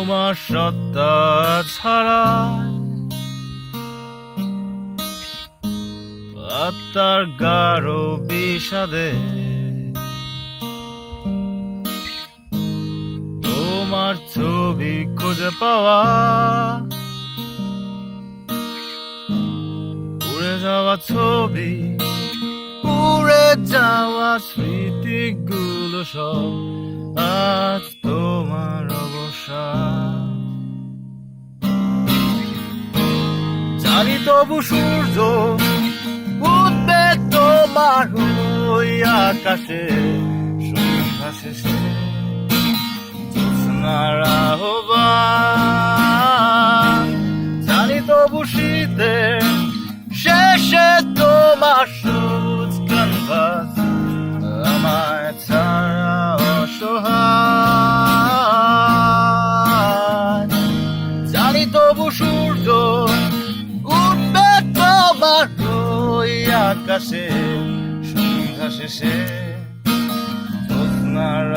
তোমার সত্তা ছাড়া আত্মার গাঢ় বিষাদে তোমার ছবি খুঁজে পাওয়া, উড়ে যাওয়া ছবি, উড়ে যাওয়া স্মৃতিগুলো সব আজ তোমার অবসান। জানি তবু সূর্য উঠবে তোমার ওই আকাশে, সন্ধ্যা শেষে জ্যোৎস্নার আহ্বান। জানি তবু শীতের শেষে তোমার সবুজ ক্যানভাস আমায় ছাড়া অসহায়। জানি তবু সূর্য উঠবে তোমার ওই আকাশে, সন্ধ্যা শেষে জ্যোৎস্নার